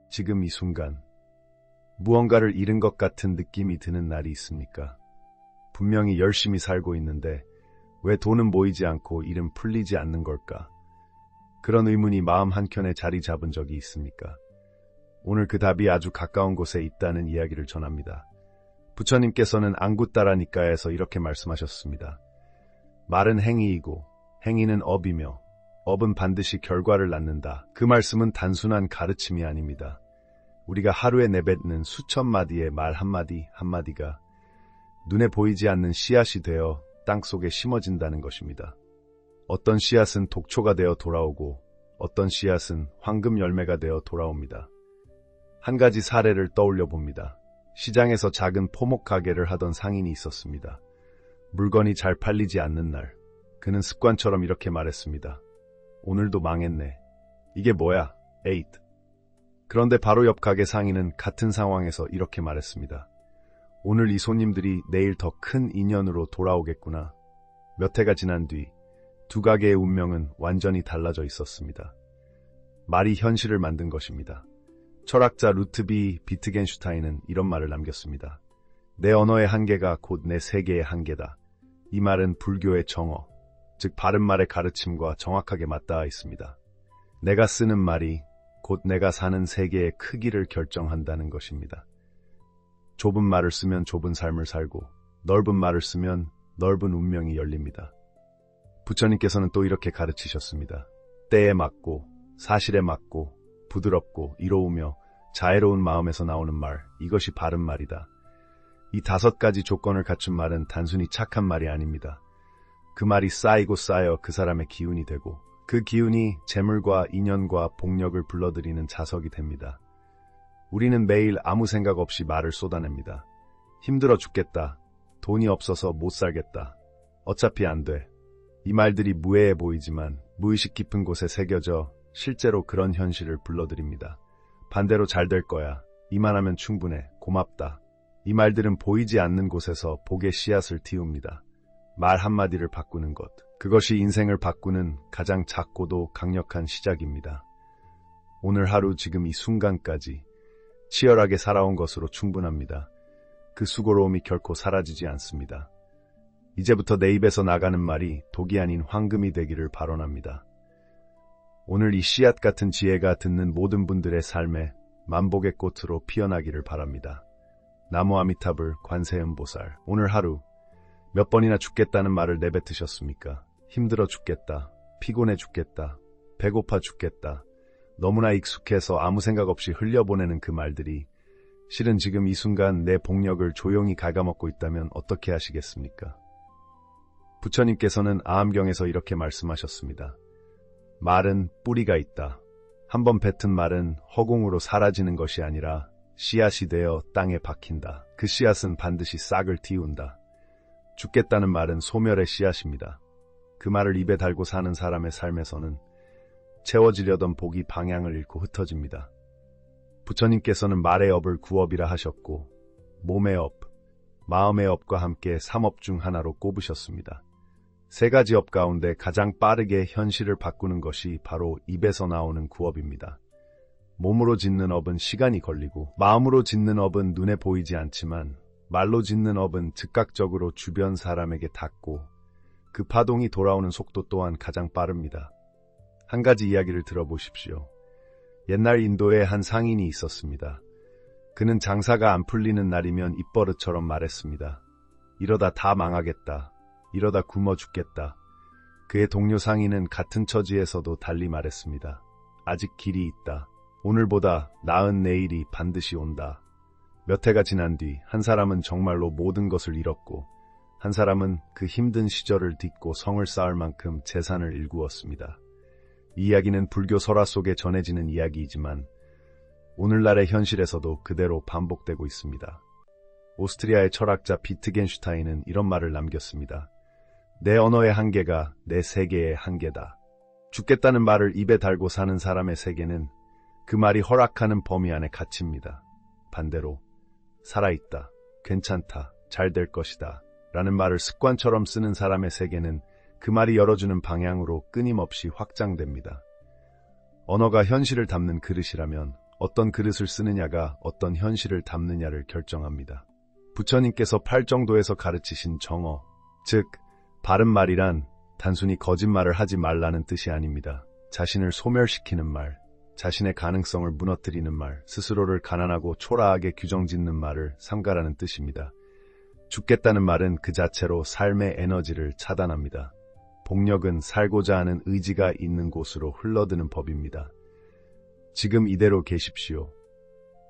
지금 이 순간 무언가를 잃은 것 같은 느낌이 드는 날이 있습니까? 분명히 열심히 살고 있는데 왜 돈은 모이지 않고 일은 풀리지 않는 걸까? 그런 의문이 마음 한켠에 자리 잡은 적이 있습니까? 오늘 그 답이 아주 가까운 곳에 있다는 이야기를 전합니다. 부처님께서는 안굿다라니까에서 이렇게 말씀하셨습니다. 말은 행위이고 행위는 업이며 업은 반드시 결과를 낳는다. 그 말씀은 단순한 가르침이 아닙니다. 우리가 하루에 내뱉는 수천 마디의 말 한마디 한마디가 눈에 보이지 않는 씨앗이 되어 땅속에 심어진다는 것입니다. 어떤 씨앗은 독초가 되어 돌아오고 어떤 씨앗은 황금 열매가 되어 돌아옵니다. 한 가지 사례를 떠올려 봅니다. 시장에서 작은 포목 가게를 하던 상인이 있었습니다. 물건이 잘 팔리지 않는 날, 그는 습관처럼 이렇게 말했습니다. 오늘도 망했네. 이게 뭐야? 에잇. 그런데 바로 옆 가게 상인은 같은 상황에서 이렇게 말했습니다. 오늘 이 손님들이 내일 더 큰 인연으로 돌아오겠구나. 몇 해가 지난 뒤 두 가게의 운명은 완전히 달라져 있었습니다. 말이 현실을 만든 것입니다. 철학자 루트비 비트겐슈타인은 이런 말을 남겼습니다. 내 언어의 한계가 곧 내 세계의 한계다. 이 말은 불교의 정어, 즉 바른말의 가르침과 정확하게 맞닿아 있습니다. 내가 쓰는 말이 곧 내가 사는 세계의 크기를 결정한다는 것입니다. 좁은 말을 쓰면 좁은 삶을 살고 넓은 말을 쓰면 넓은 운명이 열립니다. 부처님께서는 또 이렇게 가르치셨습니다. 때에 맞고 사실에 맞고 부드럽고 이로우며 자애로운 마음에서 나오는 말, 이것이 바른 말이다. 이 5가지 조건을 갖춘 말은 단순히 착한 말이 아닙니다. 그 말이 쌓이고 쌓여 그 사람의 기운이 되고 그 기운이 재물과 인연과 복력을 불러들이는 자석이 됩니다. 우리는 매일 아무 생각 없이 말을 쏟아냅니다. 힘들어 죽겠다. 돈이 없어서 못 살겠다. 어차피 안 돼. 이 말들이 무해해 보이지만 무의식 깊은 곳에 새겨져 실제로 그런 현실을 불러들입니다. 반대로 잘 될 거야. 이만하면 충분해. 고맙다. 이 말들은 보이지 않는 곳에서 복의 씨앗을 틔웁니다. 말 한마디를 바꾸는 것. 그것이 인생을 바꾸는 가장 작고도 강력한 시작입니다. 오늘 하루 지금 이 순간까지 치열하게 살아온 것으로 충분합니다. 그 수고로움이 결코 사라지지 않습니다. 이제부터 내 입에서 나가는 말이 독이 아닌 황금이 되기를 발언합니다. 오늘 이 씨앗 같은 지혜가 듣는 모든 분들의 삶에 만복의 꽃으로 피어나기를 바랍니다. 나무 아미타불 관세음보살, 오늘 하루 몇 번이나 죽겠다는 말을 내뱉으셨습니까? 힘들어 죽겠다, 피곤해 죽겠다, 배고파 죽겠다, 너무나 익숙해서 아무 생각 없이 흘려보내는 그 말들이 실은 지금 이 순간 내 복력을 조용히 갉아먹고 있다면 어떻게 하시겠습니까? 부처님께서는 아함경에서 이렇게 말씀하셨습니다. 말은 뿌리가 있다. 한번 뱉은 말은 허공으로 사라지는 것이 아니라 씨앗이 되어 땅에 박힌다. 그 씨앗은 반드시 싹을 틔운다. 죽겠다는 말은 소멸의 씨앗입니다. 그 말을 입에 달고 사는 사람의 삶에서는 채워지려던 복이 방향을 잃고 흩어집니다. 부처님께서는 말의 업을 구업이라 하셨고 몸의 업, 마음의 업과 함께 3업 중 하나로 꼽으셨습니다. 3가지 업 가운데 가장 빠르게 현실을 바꾸는 것이 바로 입에서 나오는 구업입니다. 몸으로 짓는 업은 시간이 걸리고 마음으로 짓는 업은 눈에 보이지 않지만 말로 짓는 업은 즉각적으로 주변 사람에게 닿고 그 파동이 돌아오는 속도 또한 가장 빠릅니다. 한 가지 이야기를 들어보십시오. 옛날 인도에 한 상인이 있었습니다. 그는 장사가 안 풀리는 날이면 입버릇처럼 말했습니다. 이러다 다 망하겠다. 이러다 굶어 죽겠다. 그의 동료 상인은 같은 처지에서도 달리 말했습니다. 아직 길이 있다. 오늘보다 나은 내일이 반드시 온다. 몇 해가 지난 뒤 한 사람은 정말로 모든 것을 잃었고 한 사람은 그 힘든 시절을 딛고 성을 쌓을 만큼 재산을 일구었습니다. 이 이야기는 불교 설화 속에 전해지는 이야기이지만 오늘날의 현실에서도 그대로 반복되고 있습니다. 오스트리아의 철학자 비트겐슈타인은 이런 말을 남겼습니다. 내 언어의 한계가 내 세계의 한계다. 죽겠다는 말을 입에 달고 사는 사람의 세계는 그 말이 허락하는 범위 안에 갇힙니다. 반대로 살아있다, 괜찮다, 잘 될 것이다 라는 말을 습관처럼 쓰는 사람의 세계는 그 말이 열어주는 방향으로 끊임없이 확장됩니다. 언어가 현실을 담는 그릇이라면 어떤 그릇을 쓰느냐가 어떤 현실을 담느냐를 결정합니다. 부처님께서 팔정도에서 가르치신 정어, 즉 바른 말이란 단순히 거짓말을 하지 말라는 뜻이 아닙니다. 자신을 소멸시키는 말, 자신의 가능성을 무너뜨리는 말, 스스로를 가난하고 초라하게 규정짓는 말을 삼가라는 뜻입니다. 죽겠다는 말은 그 자체로 삶의 에너지를 차단합니다. 복력은 살고자 하는 의지가 있는 곳으로 흘러드는 법입니다. 지금 이대로 계십시오.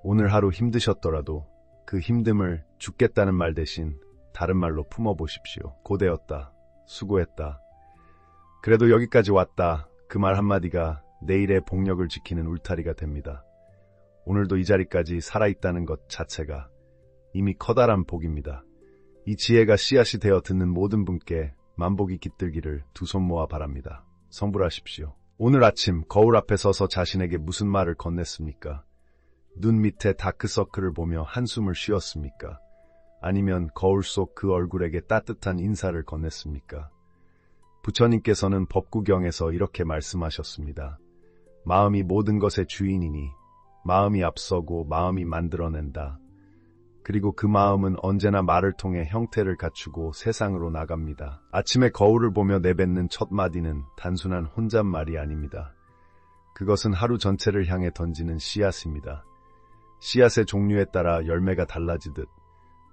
오늘 하루 힘드셨더라도 그 힘듦을 죽겠다는 말 대신 다른 말로 품어보십시오. 고되었다. 수고했다. 그래도 여기까지 왔다. 그 말 한마디가 내일의 복력을 지키는 울타리가 됩니다. 오늘도 이 자리까지 살아있다는 것 자체가 이미 커다란 복입니다. 이 지혜가 씨앗이 되어 듣는 모든 분께 만복이 깃들기를 두 손 모아 바랍니다. 성불하십시오. 오늘 아침 거울 앞에 서서 자신에게 무슨 말을 건넸습니까? 눈 밑에 다크서클을 보며 한숨을 쉬었습니까? 아니면 거울 속 그 얼굴에게 따뜻한 인사를 건넸습니까? 부처님께서는 법구경에서 이렇게 말씀하셨습니다. 마음이 모든 것의 주인이니 마음이 앞서고 마음이 만들어낸다. 그리고 그 마음은 언제나 말을 통해 형태를 갖추고 세상으로 나갑니다. 아침에 거울을 보며 내뱉는 첫 마디는 단순한 혼잣말이 아닙니다. 그것은 하루 전체를 향해 던지는 씨앗입니다. 씨앗의 종류에 따라 열매가 달라지듯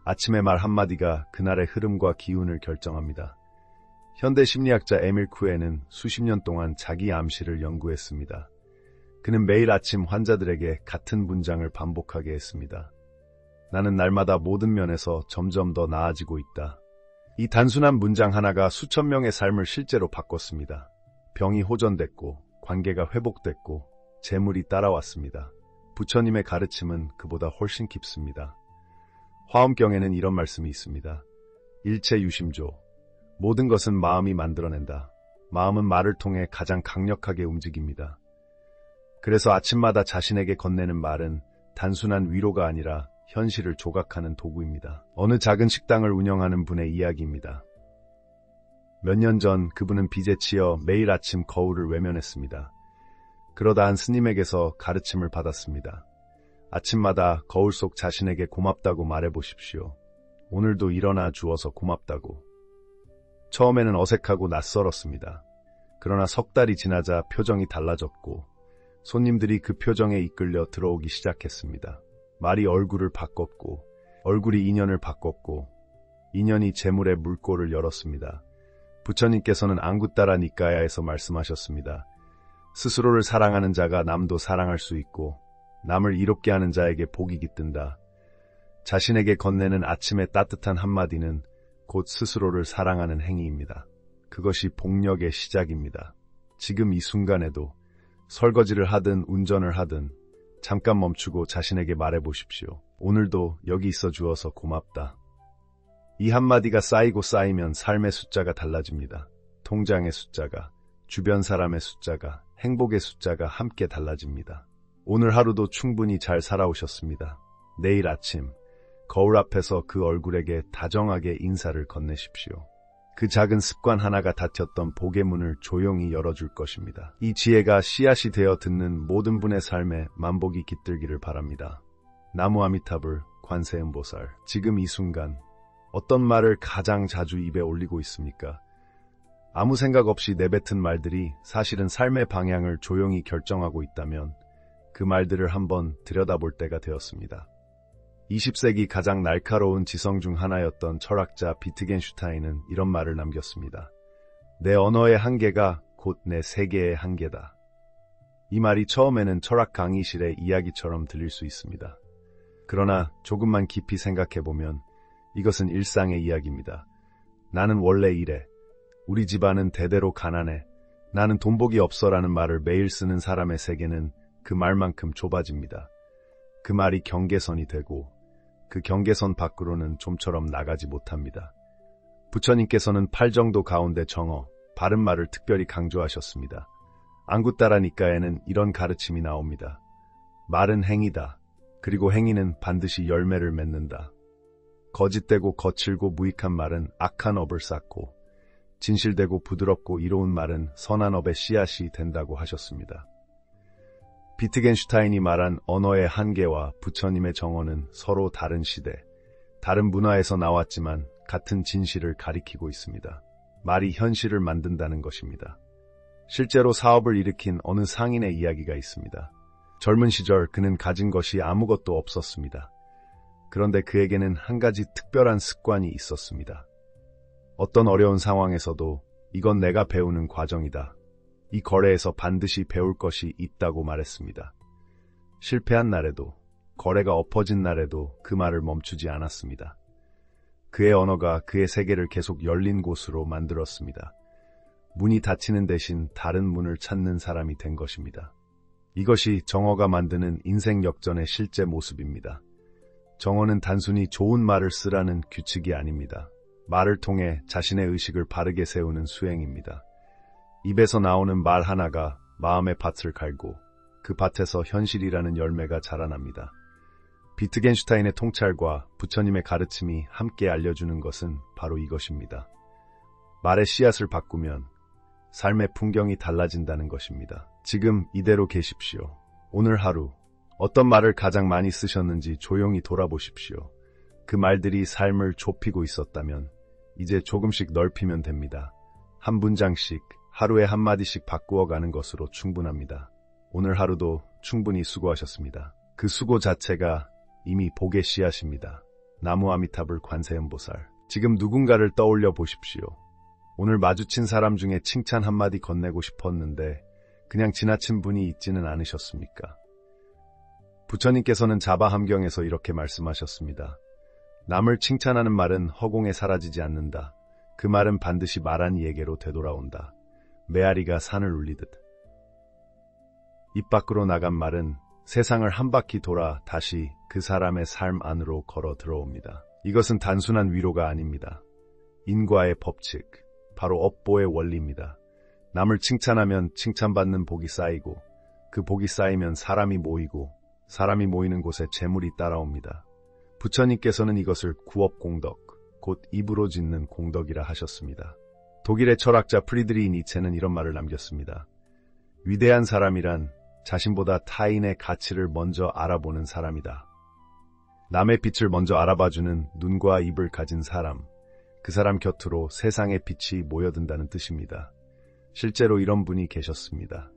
아침의 말 한마디가 그날의 흐름과 기운을 결정합니다. 현대 심리학자 에밀 쿠에는 수십 년 동안 자기 암시를 연구했습니다. 그는 매일 아침 환자들에게 같은 문장을 반복하게 했습니다. 나는 날마다 모든 면에서 점점 더 나아지고 있다. 이 단순한 문장 하나가 수천 명의 삶을 실제로 바꿨습니다. 병이 호전됐고, 관계가 회복됐고, 재물이 따라왔습니다. 부처님의 가르침은 그보다 훨씬 깊습니다. 화엄경에는 이런 말씀이 있습니다. 일체 유심조. 모든 것은 마음이 만들어낸다. 마음은 말을 통해 가장 강력하게 움직입니다. 그래서 아침마다 자신에게 건네는 말은 단순한 위로가 아니라 현실을 조각하는 도구입니다. 어느 작은 식당을 운영하는 분의 이야기입니다. 몇 년 전 그분은 빚에 치여 매일 아침 거울을 외면했습니다. 그러다 한 스님에게서 가르침을 받았습니다. 아침마다 거울 속 자신에게 고맙다고 말해보십시오. 오늘도 일어나 주어서 고맙다고. 처음에는 어색하고 낯설었습니다. 그러나 석 달이 지나자 표정이 달라졌고 손님들이 그 표정에 이끌려 들어오기 시작했습니다. 말이 얼굴을 바꿨고 얼굴이 인연을 바꿨고 인연이 재물의 물꼬를 열었습니다. 부처님께서는 앙구따라 니까야에서 말씀하셨습니다. 스스로를 사랑하는 자가 남도 사랑할 수 있고 남을 이롭게 하는 자에게 복이 깃든다. 자신에게 건네는 아침의 따뜻한 한마디는 곧 스스로를 사랑하는 행위입니다. 그것이 복력의 시작입니다. 지금 이 순간에도 설거지를 하든 운전을 하든 잠깐 멈추고 자신에게 말해보십시오. 오늘도 여기 있어 주어서 고맙다. 이 한마디가 쌓이고 쌓이면 삶의 숫자가 달라집니다. 통장의 숫자가, 주변 사람의 숫자가, 행복의 숫자가 함께 달라집니다. 오늘 하루도 충분히 잘 살아오셨습니다. 내일 아침 거울 앞에서 그 얼굴에게 다정하게 인사를 건네십시오. 그 작은 습관 하나가 닫혔던 복의 문을 조용히 열어줄 것입니다. 이 지혜가 씨앗이 되어 듣는 모든 분의 삶에 만복이 깃들기를 바랍니다. 나무 아미타불 관세음보살. 지금 이 순간 어떤 말을 가장 자주 입에 올리고 있습니까? 아무 생각 없이 내뱉은 말들이 사실은 삶의 방향을 조용히 결정하고 있다면 그 말들을 한번 들여다볼 때가 되었습니다. 20세기 가장 날카로운 지성 중 하나였던 철학자 비트겐슈타인은 이런 말을 남겼습니다. 내 언어의 한계가 곧 내 세계의 한계다. 이 말이 처음에는 철학 강의실의 이야기처럼 들릴 수 있습니다. 그러나 조금만 깊이 생각해보면 이것은 일상의 이야기입니다. 나는 원래 이래. 우리 집안은 대대로 가난해. 나는 돈복이 없어라는 말을 매일 쓰는 사람의 세계는 그 말만큼 좁아집니다. 그 말이 경계선이 되고 그 경계선 밖으로는 좀처럼 나가지 못합니다. 부처님께서는 팔정도 가운데 정어, 바른 말을 특별히 강조하셨습니다. 앙구따라 니까에는 이런 가르침이 나옵니다. 말은 행위다. 그리고 행위는 반드시 열매를 맺는다. 거짓되고 거칠고 무익한 말은 악한 업을 쌓고 진실되고 부드럽고 이로운 말은 선한 업의 씨앗이 된다고 하셨습니다. 비트겐슈타인이 말한 언어의 한계와 부처님의 정언은 서로 다른 시대, 다른 문화에서 나왔지만 같은 진실을 가리키고 있습니다. 말이 현실을 만든다는 것입니다. 실제로 사업을 일으킨 어느 상인의 이야기가 있습니다. 젊은 시절 그는 가진 것이 아무것도 없었습니다. 그런데 그에게는 한 가지 특별한 습관이 있었습니다. 어떤 어려운 상황에서도 이건 내가 배우는 과정이다. 이 거래에서 반드시 배울 것이 있다고 말했습니다. 실패한 날에도, 거래가 엎어진 날에도 그 말을 멈추지 않았습니다. 그의 언어가 그의 세계를 계속 열린 곳으로 만들었습니다. 문이 닫히는 대신 다른 문을 찾는 사람이 된 것입니다. 이것이 정어가 만드는 인생 역전의 실제 모습입니다. 정어는 단순히 좋은 말을 쓰라는 규칙이 아닙니다. 말을 통해 자신의 의식을 바르게 세우는 수행입니다. 입에서 나오는 말 하나가 마음의 밭을 갈고 그 밭에서 현실이라는 열매가 자라납니다. 비트겐슈타인의 통찰과 부처님의 가르침이 함께 알려주는 것은 바로 이것입니다. 말의 씨앗을 바꾸면 삶의 풍경이 달라진다는 것입니다. 지금 이대로 계십시오. 오늘 하루 어떤 말을 가장 많이 쓰셨는지 조용히 돌아보십시오. 그 말들이 삶을 좁히고 있었다면 이제 조금씩 넓히면 됩니다. 한 문장씩, 하루에 한마디씩 바꾸어가는 것으로 충분합니다. 오늘 하루도 충분히 수고하셨습니다. 그 수고 자체가 이미 복의 씨앗입니다. 나무 아미타불 관세음보살. 지금 누군가를 떠올려 보십시오. 오늘 마주친 사람 중에 칭찬 한마디 건네고 싶었는데 그냥 지나친 분이 있지는 않으셨습니까? 부처님께서는 자바함경에서 이렇게 말씀하셨습니다. 남을 칭찬하는 말은 허공에 사라지지 않는다. 그 말은 반드시 말한 이에게로 되돌아온다. 메아리가 산을 울리듯. 입 밖으로 나간 말은 세상을 한 바퀴 돌아 다시 그 사람의 삶 안으로 걸어 들어옵니다. 이것은 단순한 위로가 아닙니다. 인과의 법칙, 바로 업보의 원리입니다. 남을 칭찬하면 칭찬받는 복이 쌓이고 그 복이 쌓이면 사람이 모이고 사람이 모이는 곳에 재물이 따라옵니다. 부처님께서는 이것을 구업공덕, 곧 입으로 짓는 공덕이라 하셨습니다. 독일의 철학자 프리드리히 니체는 이런 말을 남겼습니다. 위대한 사람이란 자신보다 타인의 가치를 먼저 알아보는 사람이다. 남의 빛을 먼저 알아봐주는 눈과 입을 가진 사람, 그 사람 곁으로 세상의 빛이 모여든다는 뜻입니다. 실제로 이런 분이 계셨습니다.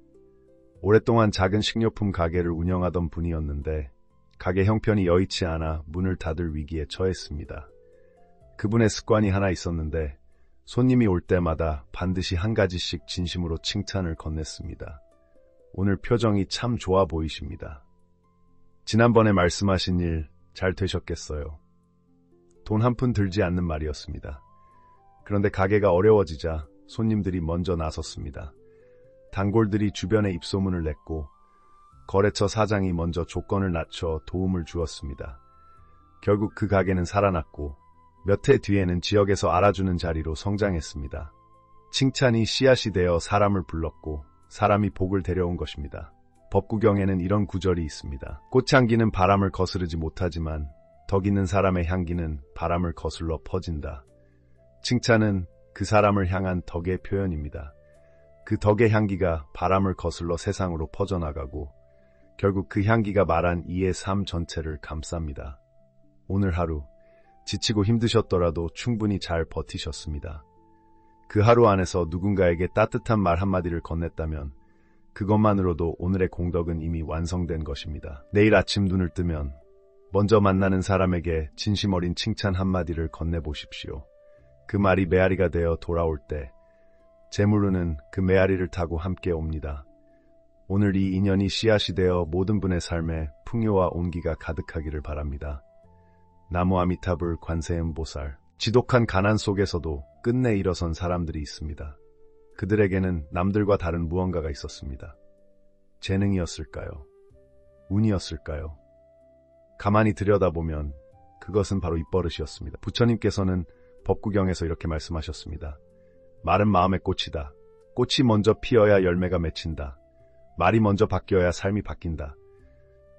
오랫동안 작은 식료품 가게를 운영하던 분이었는데 가게 형편이 여의치 않아 문을 닫을 위기에 처했습니다. 그분의 습관이 하나 있었는데 손님이 올 때마다 반드시 한 가지씩 진심으로 칭찬을 건넸습니다. 오늘 표정이 참 좋아 보이십니다. 지난번에 말씀하신 일 잘 되셨겠어요. 돈 한 푼 들지 않는 말이었습니다. 그런데 가게가 어려워지자 손님들이 먼저 나섰습니다. 단골들이 주변에 입소문을 냈고 거래처 사장이 먼저 조건을 낮춰 도움을 주었습니다. 결국 그 가게는 살아났고 몇 해 뒤에는 지역에서 알아주는 자리로 성장했습니다. 칭찬이 씨앗이 되어 사람을 불렀고 사람이 복을 데려온 것입니다. 법구경에는 이런 구절이 있습니다. 꽃향기는 바람을 거스르지 못하지만 덕 있는 사람의 향기는 바람을 거슬러 퍼진다. 칭찬은 그 사람을 향한 덕의 표현입니다. 그 덕의 향기가 바람을 거슬러 세상으로 퍼져나가고 결국 그 향기가 말한 이의 삶 전체를 감쌉니다. 오늘 하루 지치고 힘드셨더라도 충분히 잘 버티셨습니다. 그 하루 안에서 누군가에게 따뜻한 말 한마디를 건넸다면 그것만으로도 오늘의 공덕은 이미 완성된 것입니다. 내일 아침 눈을 뜨면 먼저 만나는 사람에게 진심 어린 칭찬 한마디를 건네보십시오. 그 말이 메아리가 되어 돌아올 때 재물운은 그 메아리를 타고 함께 옵니다. 오늘 이 인연이 씨앗이 되어 모든 분의 삶에 풍요와 온기가 가득하기를 바랍니다. 나무 아미타불 관세음보살. 지독한 가난 속에서도 끝내 일어선 사람들이 있습니다. 그들에게는 남들과 다른 무언가가 있었습니다. 재능이었을까요? 운이었을까요? 가만히 들여다보면 그것은 바로 입버릇이었습니다. 부처님께서는 법구경에서 이렇게 말씀하셨습니다. 말은 마음의 꽃이다. 꽃이 먼저 피어야 열매가 맺힌다. 말이 먼저 바뀌어야 삶이 바뀐다.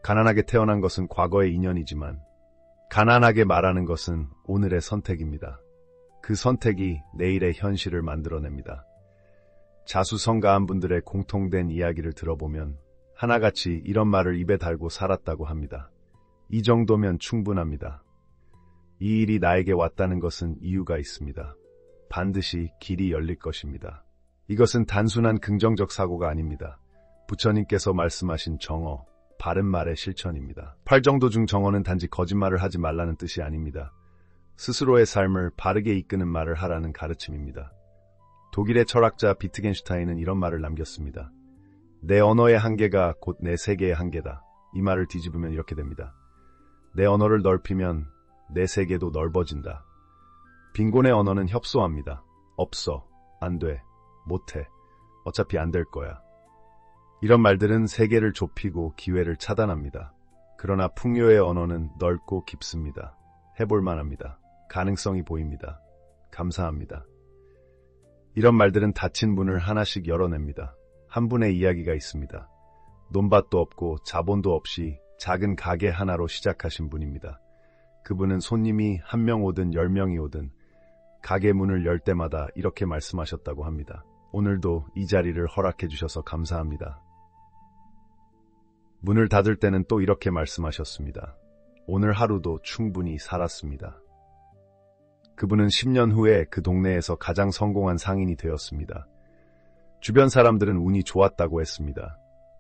가난하게 태어난 것은 과거의 인연이지만 가난하게 말하는 것은 오늘의 선택입니다. 그 선택이 내일의 현실을 만들어냅니다. 자수성가한 분들의 공통된 이야기를 들어보면 하나같이 이런 말을 입에 달고 살았다고 합니다. 이 정도면 충분합니다. 이 일이 나에게 왔다는 것은 이유가 있습니다. 반드시 길이 열릴 것입니다. 이것은 단순한 긍정적 사고가 아닙니다. 부처님께서 말씀하신 정어, 바른 말의 실천입니다. 팔정도 중 정어는 단지 거짓말을 하지 말라는 뜻이 아닙니다. 스스로의 삶을 바르게 이끄는 말을 하라는 가르침입니다. 독일의 철학자 비트겐슈타인은 이런 말을 남겼습니다. 내 언어의 한계가 곧 내 세계의 한계다. 이 말을 뒤집으면 이렇게 됩니다. 내 언어를 넓히면 내 세계도 넓어진다. 빈곤의 언어는 협소합니다. 없어, 안 돼, 못해, 어차피 안 될 거야. 이런 말들은 세계를 좁히고 기회를 차단합니다. 그러나 풍요의 언어는 넓고 깊습니다. 해볼 만합니다. 가능성이 보입니다. 감사합니다. 이런 말들은 닫힌 문을 하나씩 열어냅니다. 한 분의 이야기가 있습니다. 논밭도 없고 자본도 없이 작은 가게 하나로 시작하신 분입니다. 그분은 손님이 1명 오든 10명이 오든 가게 문을 열 때마다 이렇게 말씀하셨다고 합니다. 오늘도 이 자리를 허락해 주셔서 감사합니다. 문을 닫을 때는 또 이렇게 말씀하셨습니다. 오늘 하루도 충분히 살았습니다. 그분은 10년 후에 그 동네에서 가장 성공한 상인이 되었습니다. 주변 사람들은 운이 좋았다고 했습니다.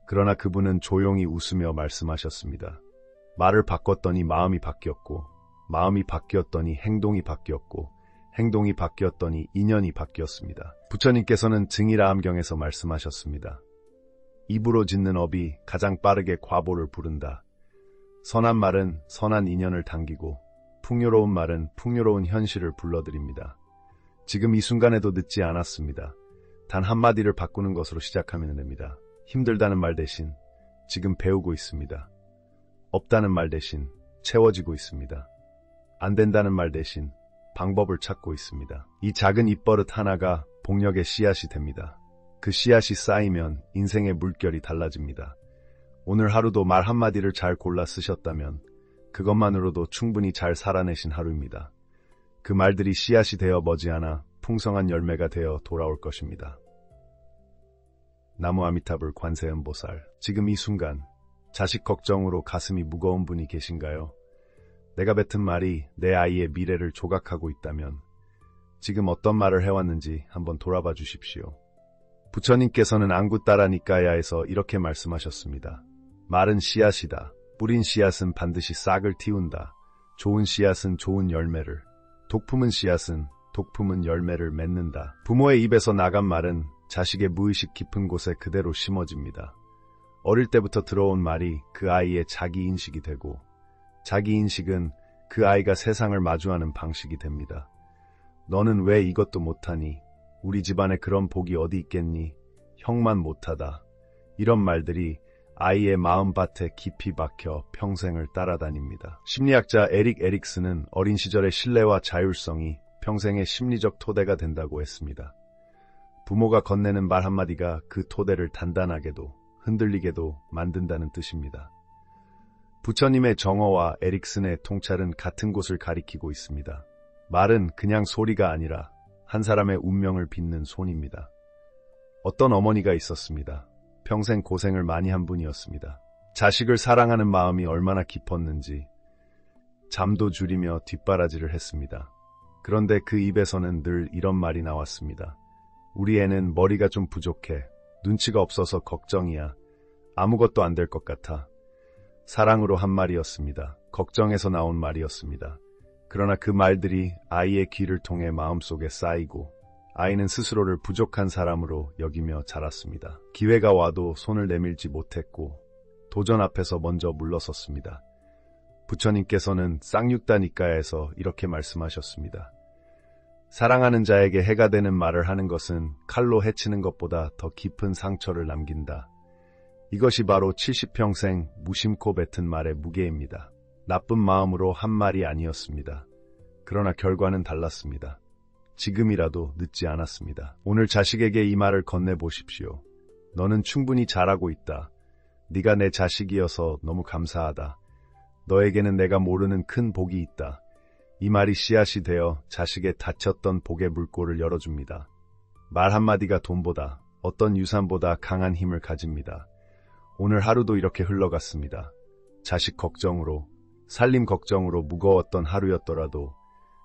그러나 그분은 조용히 웃으며 말씀하셨습니다. 말을 바꿨더니 마음이 바뀌었고, 마음이 바뀌었더니 행동이 바뀌었고, 행동이 바뀌었더니 인연이 바뀌었습니다. 부처님께서는 증이라함경에서 말씀하셨습니다. 입으로 짓는 업이 가장 빠르게 과보를 부른다. 선한 말은 선한 인연을 당기고 풍요로운 말은 풍요로운 현실을 불러들입니다. 지금 이 순간에도 늦지 않았습니다. 단 한마디를 바꾸는 것으로 시작하면 됩니다. 힘들다는 말 대신 지금 배우고 있습니다. 없다는 말 대신 채워지고 있습니다. 안 된다는 말 대신 방법을 찾고 있습니다. 이 작은 입버릇 하나가 복력의 씨앗이 됩니다. 그 씨앗이 쌓이면 인생의 물결이 달라집니다. 오늘 하루도 말 한마디를 잘 골라 쓰셨다면 그것만으로도 충분히 잘 살아내신 하루입니다. 그 말들이 씨앗이 되어 머지않아 풍성한 열매가 되어 돌아올 것입니다. 나무 아미타불 관세음보살, 지금 이 순간 자식 걱정으로 가슴이 무거운 분이 계신가요? 내가 뱉은 말이 내 아이의 미래를 조각하고 있다면 지금 어떤 말을 해왔는지 한번 돌아봐 주십시오. 부처님께서는 앙구따라 니까야에서 이렇게 말씀하셨습니다. 말은 씨앗이다. 뿌린 씨앗은 반드시 싹을 틔운다. 좋은 씨앗은 좋은 열매를, 독품은 씨앗은 독품은 열매를 맺는다. 부모의 입에서 나간 말은 자식의 무의식 깊은 곳에 그대로 심어집니다. 어릴 때부터 들어온 말이 그 아이의 자기인식이 되고 자기인식은 그 아이가 세상을 마주하는 방식이 됩니다. 너는 왜 이것도 못하니? 우리 집안에 그런 복이 어디 있겠니? 형만 못하다. 이런 말들이 아이의 마음밭에 깊이 박혀 평생을 따라다닙니다. 심리학자 에릭 에릭슨은 어린 시절의 신뢰와 자율성이 평생의 심리적 토대가 된다고 했습니다. 부모가 건네는 말 한마디가 그 토대를 단단하게도 흔들리게도 만든다는 뜻입니다. 부처님의 정어와 에릭슨의 통찰은 같은 곳을 가리키고 있습니다. 말은 그냥 소리가 아니라 한 사람의 운명을 빚는 손입니다. 어떤 어머니가 있었습니다. 평생 고생을 많이 한 분이었습니다. 자식을 사랑하는 마음이 얼마나 깊었는지 잠도 줄이며 뒷바라지를 했습니다. 그런데 그 입에서는 늘 이런 말이 나왔습니다. 우리 애는 머리가 좀 부족해. 눈치가 없어서 걱정이야. 아무것도 안 될 것 같아. 사랑으로 한 말이었습니다. 걱정에서 나온 말이었습니다. 그러나 그 말들이 아이의 귀를 통해 마음속에 쌓이고 아이는 스스로를 부족한 사람으로 여기며 자랐습니다. 기회가 와도 손을 내밀지 못했고 도전 앞에서 먼저 물러섰습니다. 부처님께서는 쌍육다 니까야에서 이렇게 말씀하셨습니다. 사랑하는 자에게 해가 되는 말을 하는 것은 칼로 해치는 것보다 더 깊은 상처를 남긴다. 이것이 바로 70평생 무심코 뱉은 말의 무게입니다. 나쁜 마음으로 한 말이 아니었습니다. 그러나 결과는 달랐습니다. 지금이라도 늦지 않았습니다. 오늘 자식에게 이 말을 건네보십시오. 너는 충분히 잘하고 있다. 네가 내 자식이어서 너무 감사하다. 너에게는 내가 모르는 큰 복이 있다. 이 말이 씨앗이 되어 자식의 닫혔던 복의 물꼬를 열어줍니다. 말 한마디가 돈보다 어떤 유산보다 강한 힘을 가집니다. 오늘 하루도 이렇게 흘러갔습니다. 자식 걱정으로, 살림 걱정으로 무거웠던 하루였더라도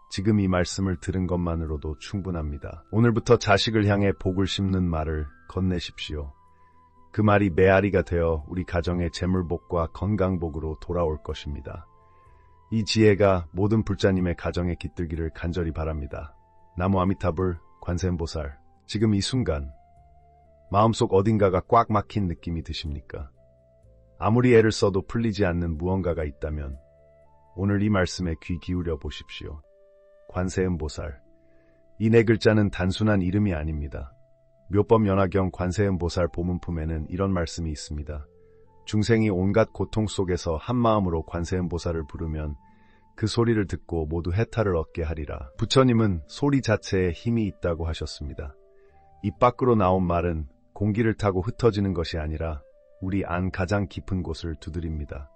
지금 이 말씀을 들은 것만으로도 충분합니다. 오늘부터 자식을 향해 복을 심는 말을 건네십시오. 그 말이 메아리가 되어 우리 가정의 재물복과 건강복으로 돌아올 것입니다. 이 지혜가 모든 불자님의 가정에 깃들기를 간절히 바랍니다. 나무 아미타불 관세음보살, 지금 이 순간 마음속 어딘가가 꽉 막힌 느낌이 드십니까? 아무리 애를 써도 풀리지 않는 무언가가 있다면 오늘 이 말씀에 귀 기울여 보십시오. 관세음보살, 이 네 글자는 단순한 이름이 아닙니다. 묘법연화경 관세음보살 보문품에는 이런 말씀이 있습니다. 중생이 온갖 고통 속에서 한마음으로 관세음보살을 부르면 그 소리를 듣고 모두 해탈을 얻게 하리라. 부처님은 소리 자체에 힘이 있다고 하셨습니다. 입 밖으로 나온 말은 공기를 타고 흩어지는 것이 아니라 우리 안 가장 깊은 곳을 두드립니다.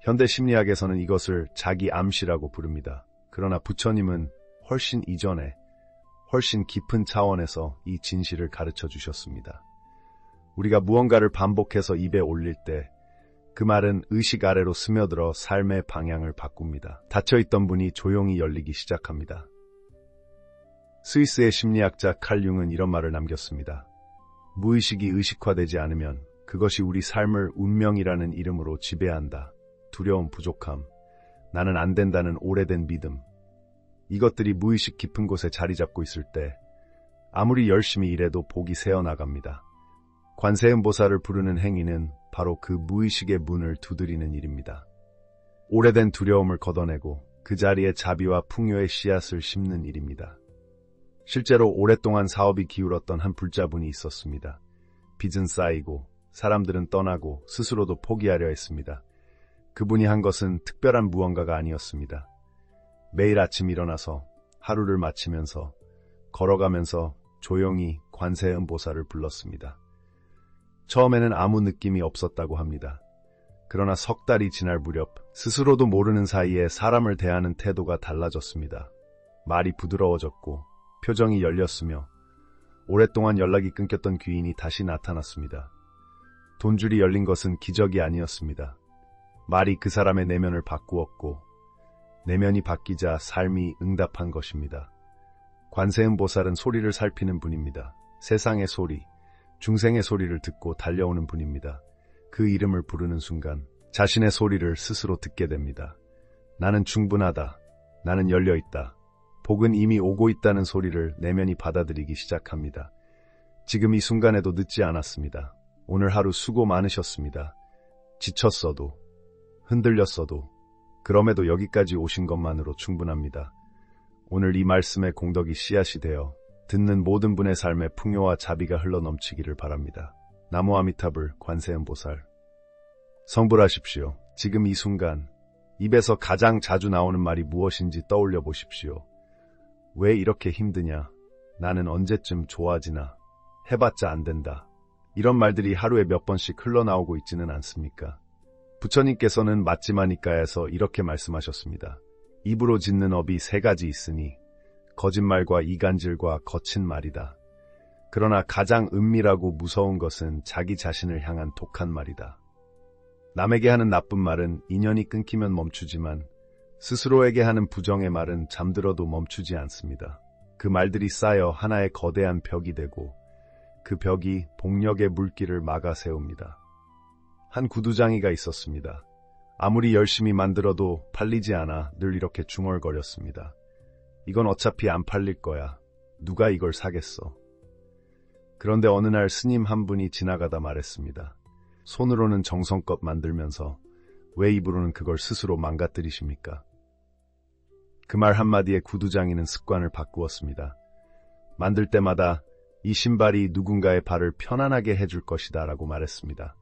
현대 심리학에서는 이것을 자기 암시라고 부릅니다. 그러나 부처님은 훨씬 이전에 훨씬 깊은 차원에서 이 진실을 가르쳐 주셨습니다. 우리가 무언가를 반복해서 입에 올릴 때 그 말은 의식 아래로 스며들어 삶의 방향을 바꿉니다. 닫혀있던 문이 조용히 열리기 시작합니다. 스위스의 심리학자 칼 융은 이런 말을 남겼습니다. 무의식이 의식화되지 않으면 그것이 우리 삶을 운명이라는 이름으로 지배한다. 두려움, 부족함, 나는 안 된다는 오래된 믿음, 이것들이 무의식 깊은 곳에 자리 잡고 있을 때 아무리 열심히 일해도 복이 새어나갑니다. 관세음보살을 부르는 행위는 바로 그 무의식의 문을 두드리는 일입니다. 오래된 두려움을 걷어내고 그 자리에 자비와 풍요의 씨앗을 심는 일입니다. 실제로 오랫동안 사업이 기울었던 한 불자분이 있었습니다. 빚은 쌓이고 사람들은 떠나고 스스로도 포기하려 했습니다. 그분이 한 것은 특별한 무언가가 아니었습니다. 매일 아침 일어나서 하루를 마치면서 걸어가면서 조용히 관세음보살을 불렀습니다. 처음에는 아무 느낌이 없었다고 합니다. 그러나 석 달이 지날 무렵 스스로도 모르는 사이에 사람을 대하는 태도가 달라졌습니다. 말이 부드러워졌고 표정이 열렸으며 오랫동안 연락이 끊겼던 귀인이 다시 나타났습니다. 돈줄이 열린 것은 기적이 아니었습니다. 말이 그 사람의 내면을 바꾸었고 내면이 바뀌자 삶이 응답한 것입니다. 관세음보살은 소리를 살피는 분입니다. 세상의 소리, 중생의 소리를 듣고 달려오는 분입니다. 그 이름을 부르는 순간 자신의 소리를 스스로 듣게 됩니다. 나는 충분하다. 나는 열려있다. 복은 이미 오고 있다는 소리를 내면이 받아들이기 시작합니다. 지금 이 순간에도 늦지 않았습니다. 오늘 하루 수고 많으셨습니다. 지쳤어도, 흔들렸어도, 그럼에도 여기까지 오신 것만으로 충분합니다. 오늘 이 말씀의 공덕이 씨앗이 되어 듣는 모든 분의 삶에 풍요와 자비가 흘러넘치기를 바랍니다. 나무 아미타불 관세음보살. 성불하십시오. 지금 이 순간 입에서 가장 자주 나오는 말이 무엇인지 떠올려 보십시오. 왜 이렇게 힘드냐? 나는 언제쯤 좋아지나? 해봤자 안 된다. 이런 말들이 하루에 몇 번씩 흘러나오고 있지는 않습니까? 부처님께서는 맞지마니까에서 이렇게 말씀하셨습니다. 입으로 짓는 업이 세 가지 있으니 거짓말과 이간질과 거친 말이다. 그러나 가장 은밀하고 무서운 것은 자기 자신을 향한 독한 말이다. 남에게 하는 나쁜 말은 인연이 끊기면 멈추지만 스스로에게 하는 부정의 말은 잠들어도 멈추지 않습니다. 그 말들이 쌓여 하나의 거대한 벽이 되고 그 벽이 복력의 물길을 막아 세웁니다. 한 구두장이가 있었습니다. 아무리 열심히 만들어도 팔리지 않아 늘 이렇게 중얼거렸습니다. 이건 어차피 안 팔릴 거야. 누가 이걸 사겠어. 그런데 어느 날 스님 한 분이 지나가다 말했습니다. 손으로는 정성껏 만들면서 왜 입으로는 그걸 스스로 망가뜨리십니까? 그 말 한마디에 구두장이는 습관을 바꾸었습니다. 만들 때마다 이 신발이 누군가의 발을 편안하게 해줄 것이다 라고 말했습니다.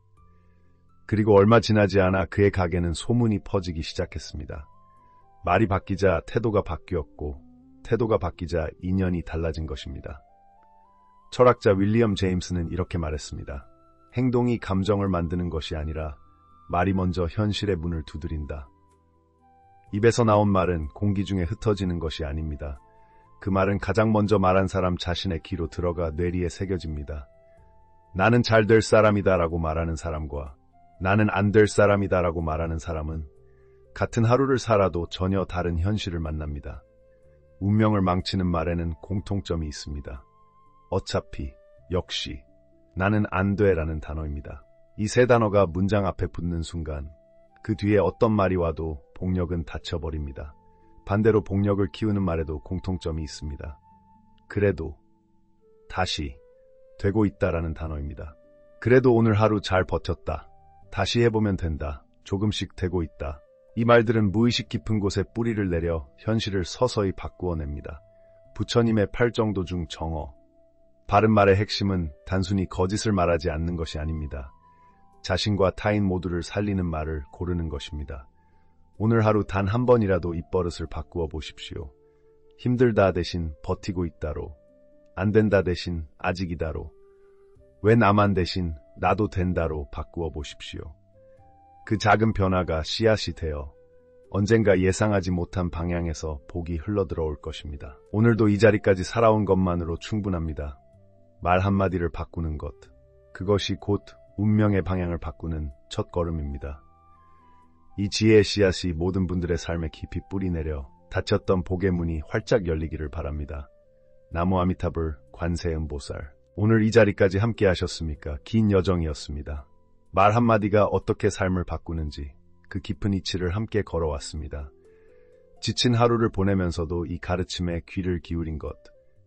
그리고 얼마 지나지 않아 그의 가게는 소문이 퍼지기 시작했습니다. 말이 바뀌자 태도가 바뀌었고 태도가 바뀌자 인연이 달라진 것입니다. 철학자 윌리엄 제임스는 이렇게 말했습니다. 행동이 감정을 만드는 것이 아니라 말이 먼저 현실의 문을 두드린다. 입에서 나온 말은 공기 중에 흩어지는 것이 아닙니다. 그 말은 가장 먼저 말한 사람 자신의 귀로 들어가 뇌리에 새겨집니다. 나는 잘 될 사람이다라고 말하는 사람과 나는 안 될 사람이다라고 말하는 사람은 같은 하루를 살아도 전혀 다른 현실을 만납니다. 운명을 망치는 말에는 공통점이 있습니다. 어차피, 역시, 나는 안 돼라는 단어입니다. 이 세 단어가 문장 앞에 붙는 순간 그 뒤에 어떤 말이 와도 복력은 닫혀버립니다. 반대로 복력을 키우는 말에도 공통점이 있습니다. 그래도, 다시, 되고 있다라는 단어입니다. 그래도 오늘 하루 잘 버텼다. 다시 해보면 된다. 조금씩 되고 있다. 이 말들은 무의식 깊은 곳에 뿌리를 내려 현실을 서서히 바꾸어냅니다. 부처님의 8정도 중 정어. 바른 말의 핵심은 단순히 거짓을 말하지 않는 것이 아닙니다. 자신과 타인 모두를 살리는 말을 고르는 것입니다. 오늘 하루 단 한 번이라도 입버릇을 바꾸어 보십시오. 힘들다 대신 버티고 있다로, 안 된다 대신 아직이다로, 왜 나만 대신 나도 된다로 바꾸어 보십시오. 그 작은 변화가 씨앗이 되어 언젠가 예상하지 못한 방향에서 복이 흘러들어올 것입니다. 오늘도 이 자리까지 살아온 것만으로 충분합니다. 말 한마디를 바꾸는 것, 그것이 곧 운명의 방향을 바꾸는 첫 걸음입니다. 이 지혜의 씨앗이 모든 분들의 삶에 깊이 뿌리내려 닫혔던 복의 문이 활짝 열리기를 바랍니다. 나무 아미타불 관세음보살. 오늘 이 자리까지 함께 하셨습니까? 긴 여정이었습니다. 말 한마디가 어떻게 삶을 바꾸는지 그 깊은 이치를 함께 걸어왔습니다. 지친 하루를 보내면서도 이 가르침에 귀를 기울인 것,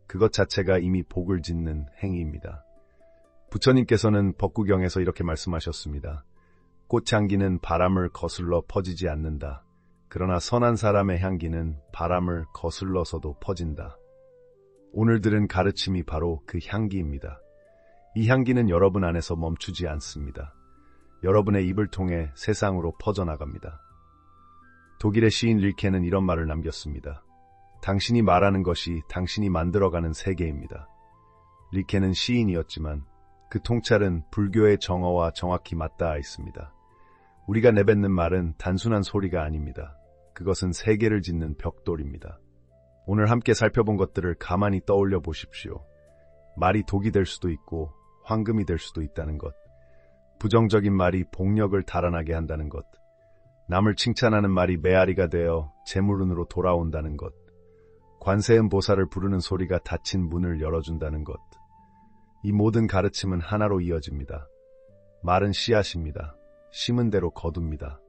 그것 자체가 이미 복을 짓는 행위입니다. 부처님께서는 법구경에서 이렇게 말씀하셨습니다. 꽃향기는 바람을 거슬러 퍼지지 않는다. 그러나 선한 사람의 향기는 바람을 거슬러서도 퍼진다. 오늘 들은 가르침이 바로 그 향기입니다. 이 향기는 여러분 안에서 멈추지 않습니다. 여러분의 입을 통해 세상으로 퍼져나갑니다. 독일의 시인 릴케는 이런 말을 남겼습니다. 당신이 말하는 것이 당신이 만들어가는 세계입니다. 릴케는 시인이었지만 그 통찰은 불교의 정어와 정확히 맞닿아 있습니다. 우리가 내뱉는 말은 단순한 소리가 아닙니다. 그것은 세계를 짓는 벽돌입니다. 오늘 함께 살펴본 것들을 가만히 떠올려 보십시오. 말이 독이 될 수도 있고 황금이 될 수도 있다는 것. 부정적인 말이 복력을 달아나게 한다는 것. 남을 칭찬하는 말이 메아리가 되어 재물운으로 돌아온다는 것. 관세음 보살을 부르는 소리가 닫힌 문을 열어준다는 것. 이 모든 가르침은 하나로 이어집니다. 말은 씨앗입니다. 심은 대로 거둡니다.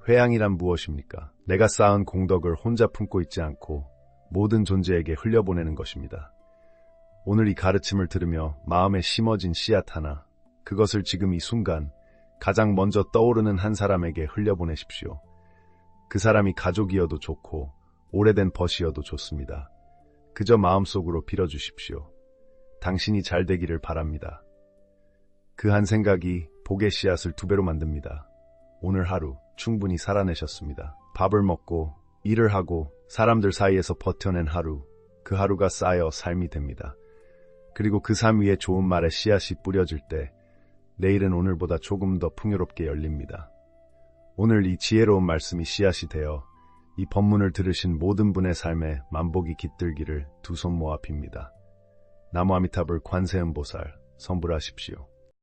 회양이란 무엇입니까? 내가 쌓은 공덕을 혼자 품고 있지 않고 모든 존재에게 흘려보내는 것입니다. 오늘 이 가르침을 들으며 마음에 심어진 씨앗 하나, 그것을 지금 이 순간 가장 먼저 떠오르는 한 사람에게 흘려보내십시오. 그 사람이 가족이어도 좋고 오래된 벗이어도 좋습니다. 그저 마음속으로 빌어주십시오. 당신이 잘 되기를 바랍니다. 그 한 생각이 복의 씨앗을 2배로 만듭니다. 오늘 하루 충분히 살아내셨습니다. 밥을 먹고 일을 하고 사람들 사이에서 버텨낸 하루, 그 하루가 쌓여 삶이 됩니다. 그리고 그 삶 위에 좋은 말의 씨앗이 뿌려질 때 내일은 오늘보다 조금 더 풍요롭게 열립니다. 오늘 이 지혜로운 말씀이 씨앗이 되어 이 법문을 들으신 모든 분의 삶에 만복이 깃들기를 두 손 모아 빕니다. 나무 아미타불 관세음보살 성불하십시오.